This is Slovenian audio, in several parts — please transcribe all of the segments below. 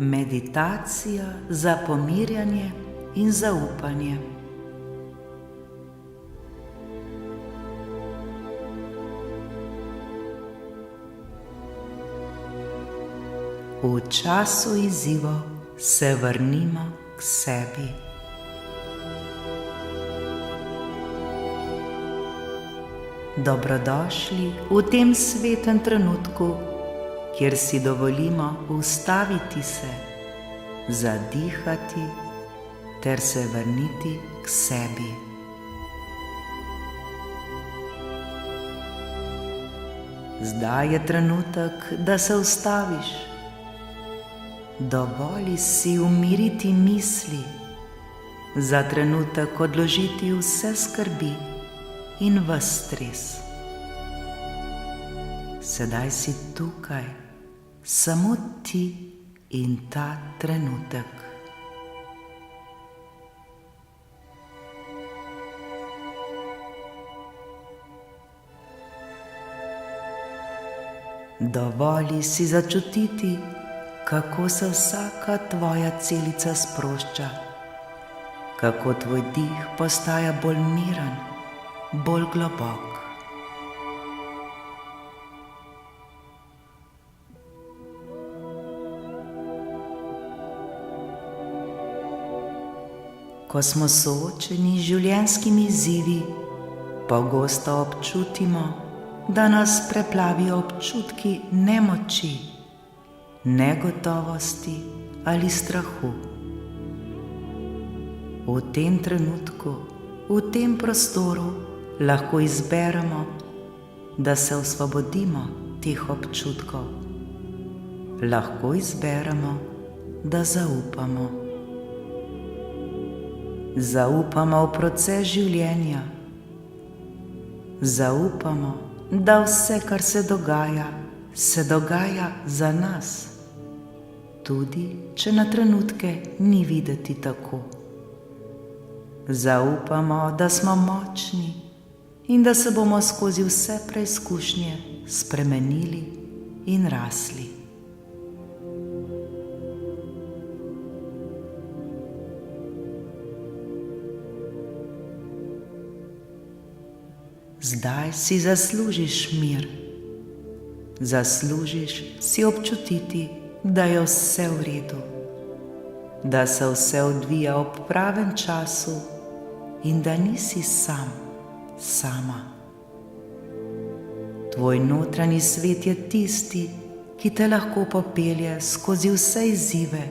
Meditacija za pomirjanje in zaupanje. V času izzivov se vrnimo k sebi. Dobrodošli v tem svetem trenutku, kjer si dovolimo ustaviti se, zadihati ter se vrniti k sebi. Zdaj je trenutek, da se ustaviš. Dovoli si umiriti misli, za trenutek odložiti vse skrbi in ves stres. Sedaj si tukaj, samo ti in ta trenutek. Dovoli si začutiti, kako se vsaka tvoja celica sprošča, kako tvoj dih postaja bolj miren, bolj globok. Ko smo soočeni z življenjskimi izzivi, pogosto občutimo, da nas preplavijo občutki nemoči, negotovosti ali strahu. V tem trenutku, v tem prostoru lahko izberemo, da se osvobodimo teh občutkov. Lahko izberemo, da zaupamo. Zaupamo v proces življenja. Zaupamo, da vse, kar se dogaja za nas, tudi če na trenutke ni videti tako. Zaupamo, da smo močni in da se bomo skozi vse preizkušnje spremenili in rasli. Zdaj si zaslužiš mir. Zaslužiš si občutiti, da je vse v redu, da se vse odvija ob pravem času in da nisi sam, sama. Tvoj notranji svet je tisti, ki te lahko popelje skozi vse izzive,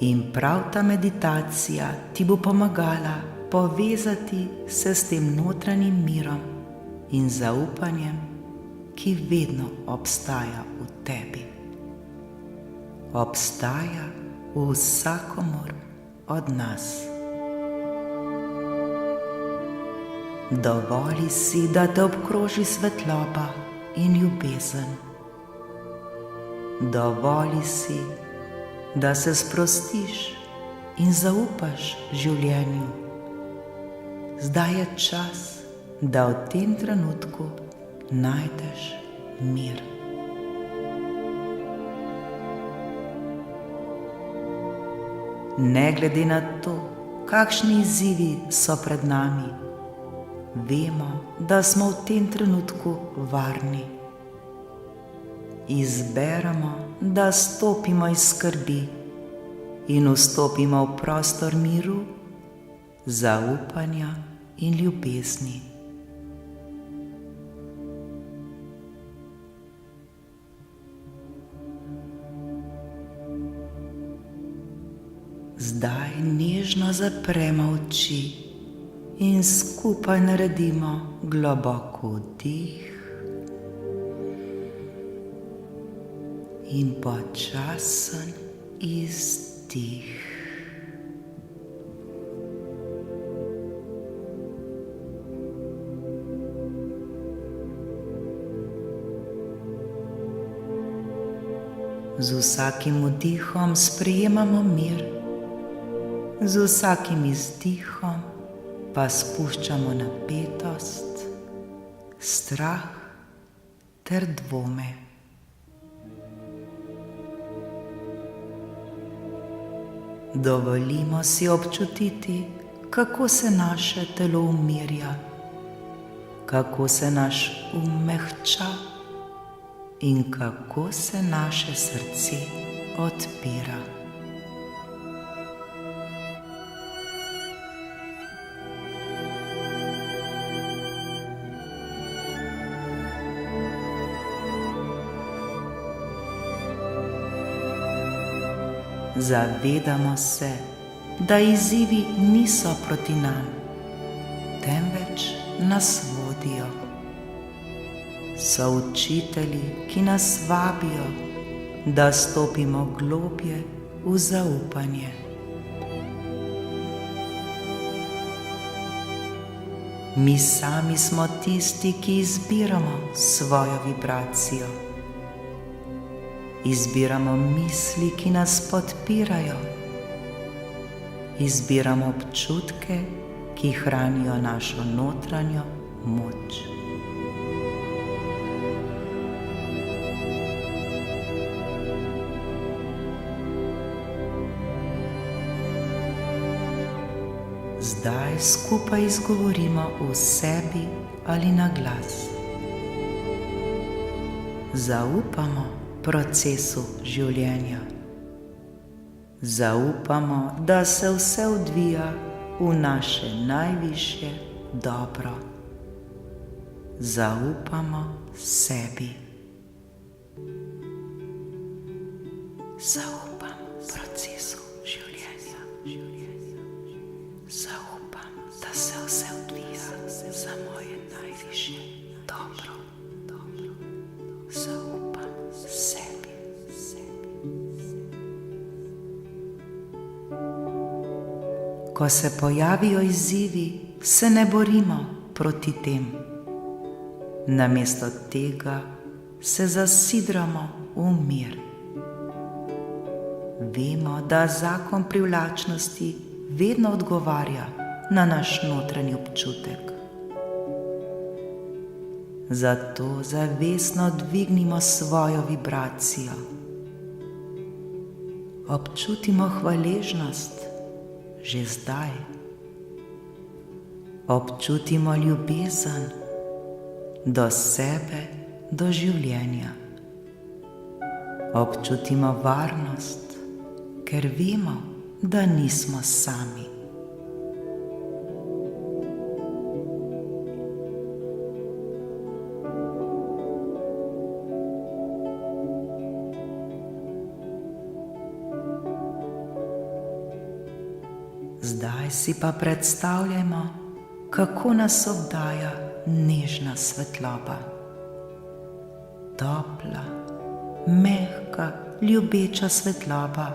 in prav ta meditacija ti bo pomagala povezati se s tem notranjim mirom in zaupanjem, ki vedno obstaja v tebi. Obstaja v vsakomur od nas. Dovoli si, da te obkroži svetloba in ljubezen. Dovoli si, da se sprostiš in zaupaš življenju. Zdaj je čas, da v tem trenutku najdeš mir. Ne glede na to, kakšni izzivi so pred nami, vemo, da smo v tem trenutku varni. Izberemo, da stopimo iz skrbi in vstopimo v prostor miru, zaupanja in ljubezni. Zdaj nežno zapremo oči in skupaj naredimo globok vdih in počasen izdih. Z vsakim vdihom sprejemamo mir, z vsakim izdihom pa spuščamo napetost, strah ter dvome. Dovolimo si občutiti, kako se naše telo umirja, kako se naš mehča in kako se naše srce odpira. Zavedamo se, da izzivi niso proti nam, temveč nas vodijo. So učitelji, ki nas vabijo, da stopimo globlje v zaupanje. Mi sami smo tisti, ki izbiramo svojo vibracijo. Izbiramo misli, ki nas podpirajo. Izbiramo občutke, ki hranijo našo notranjo moč. Zdaj skupaj izgovorimo v sebi ali na glas. Zaupamo procesu življenja. Zaupamo, da se vse odvija v naše najvišje dobro. Zaupamo sebi. Zaupam procesu življenja. Zaupam, da se vse odvija za moje najvišje dobro. Zaupam sebi. Ko se pojavijo izzivi, se ne borimo proti tem. Namesto tega se zasidramo v mir. Vemo, da zakon privlačnosti vedno odgovarja na naš notranji občutek. Zato zavestno dvignimo svojo vibracijo. Občutimo hvaležnost že zdaj. Občutimo ljubezen do sebe, do življenja. Občutimo varnost, ker vemo, da nismo sami. Zdaj si pa predstavljajmo, kako nas obdaja nežna svetloba. Topla, mehka, ljubeča svetloba,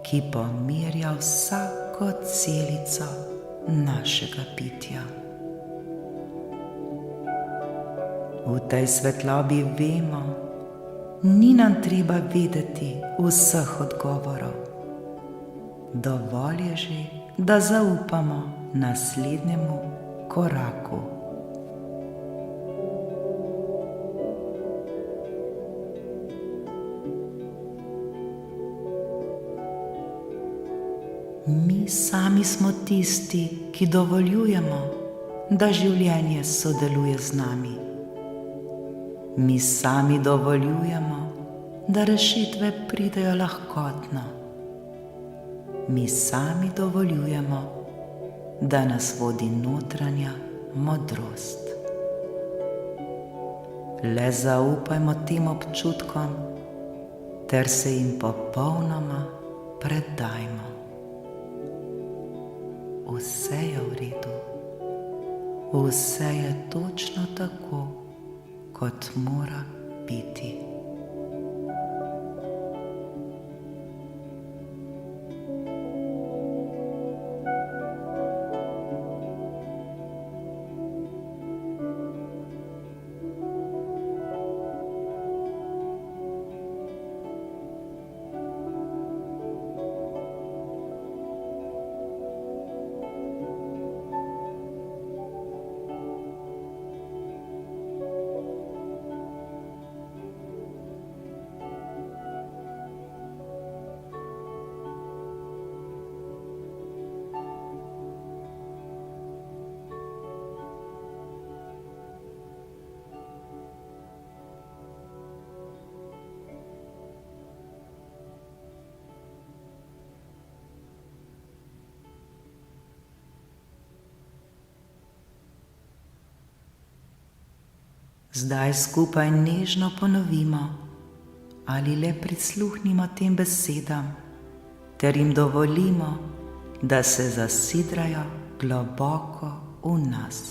ki pomirja vsako celico našega bitja. V tej svetlobi vemo, ni nam treba vedeti vseh odgovorov. Dovolj je že, da zaupamo naslednjemu koraku. Mi sami smo tisti, ki dovoljujemo, da življenje sodeluje z nami. Mi sami dovoljujemo, da rešitve pridejo lahkotno. Mi sami dovoljujemo, da nas vodi notranja modrost. Le zaupajmo tem občutkom ter se jim popolnoma predajmo. Vse je v redu, vse je točno tako, kot mora biti. Zdaj skupaj nežno ponovimo ali le prisluhnimo tem besedam ter jim dovolimo, da se zasidrajo globoko v nas.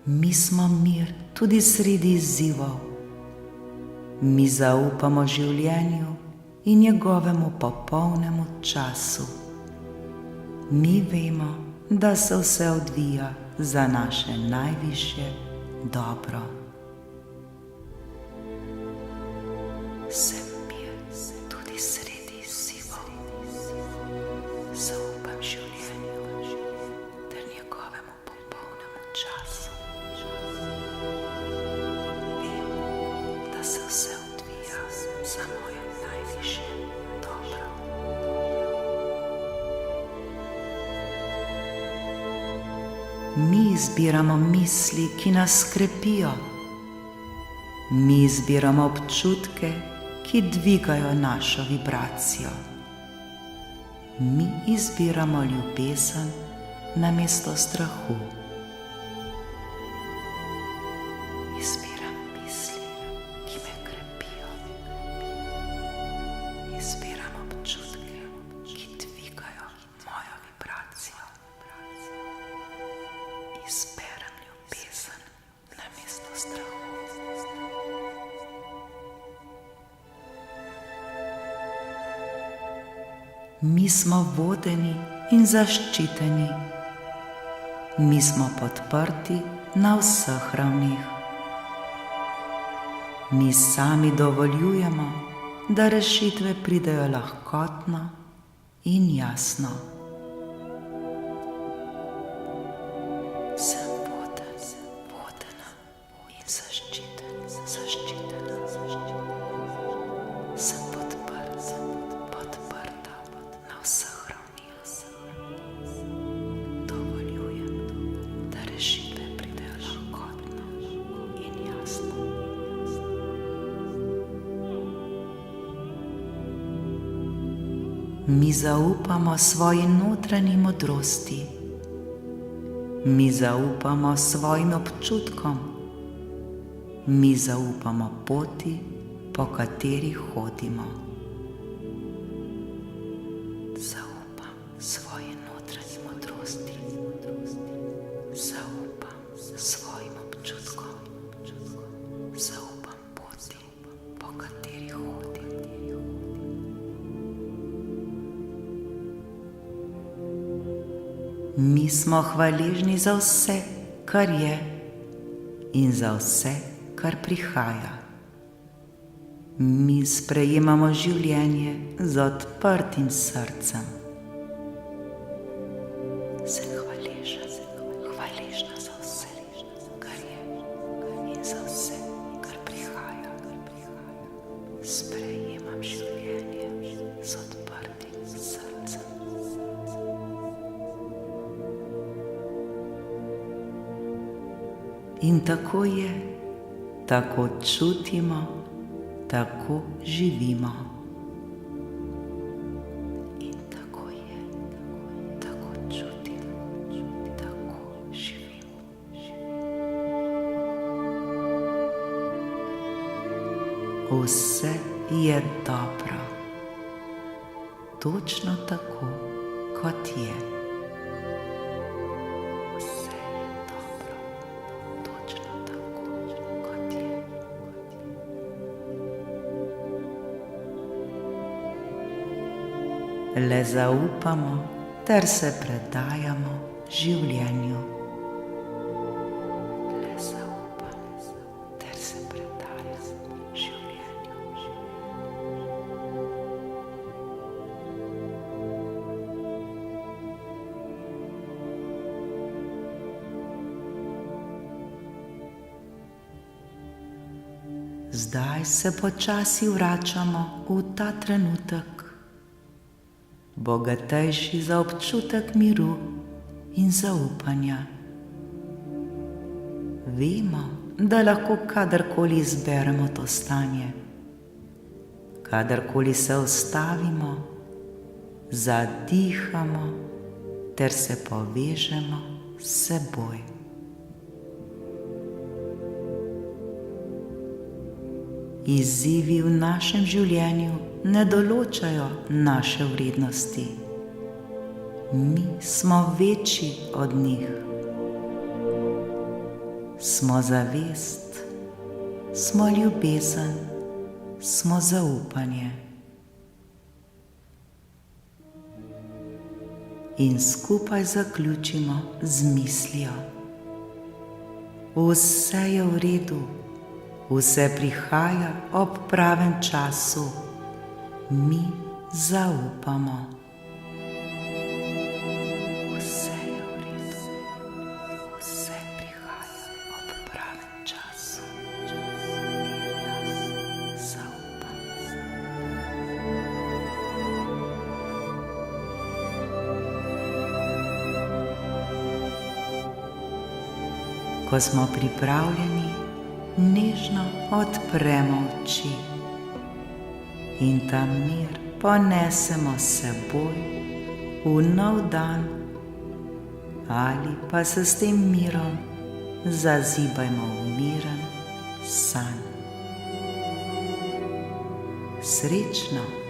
Mi smo mir tudi sredi izzivov. Mi zaupamo življenju in njegovemu popolnemu času. Mi vemo, da se vse odvija za naše najvišje dobro. Sem mir tudi sredi izzivov. Zaupam življenju ter njegovemu popolnemu času. Vem, da se vse odvija za moje najvišje dobro. Mi izbiramo misli, ki nas krepijo. Mi izbiramo občutke, ki dvigajo našo vibracijo. Mi izbiramo ljubezen namesto strahu. Izbiram misli, ki me krepijo. Izbiram občutke, ki dvigajo mojo vibracijo. Izberem ljubezen namesto strahu. Mi smo vodeni in zaščiteni. Mi smo podprti na vseh ravneh. Mi sami dovoljujemo, da rešitve pridejo lahkotno in jasno. Sem vodena in zaščitena. Sem podprta na vseh ravneh. Dovoljujem, da rešitve pridejo lahkotno in jasno. Mi zaupamo svoji notranji modrosti. Mi zaupamo svojim občutkom. Mi zaupamo poti, po kateri hodimo. Zaupam svoji notranji modrosti. Zaupam svojim občutkom. Zaupam poti, po kateri hodim. Mi smo hvaležni za vse, kar je, in za vse, kar prihaja. Mi sprejemamo življenje z odprtim srcem. Sem hvaležna za vse, kar je, in za vse, kar prihaja. Sprejemam življenje z odprtim srcem. In tako je, tako čutimo, tako živimo. In tako je, tako čutimo, tako živimo. Vse je dobro, točno tako, kot je. Le zaupamo ter se predajamo življenju. Le zaupamo ter se predajamo življenju. Zdaj se počasi vračamo v ta trenutek, bogatejši za občutek miru in zaupanja. Vemo, da lahko kadarkoli izberemo to stanje, kadarkoli se ustavimo, zadihamo ter se povežemo s seboj. Izzivi v našem življenju ne določajo naše vrednosti. Mi smo večji od njih. Smo zavest, smo ljubezen, smo zaupanje. In skupaj zaključimo z mislijo: vse je v redu, vse prihaja ob pravem času, mi zaupamo. Vse je v redu, vse prihaja ob pravem času, jaz zaupam. Ko smo pripravljeni, nežno odpremo oči in ta mir ponesemo s seboj v nov dan, ali pa se s tem mirom zazibajmo v miren san. Srečno!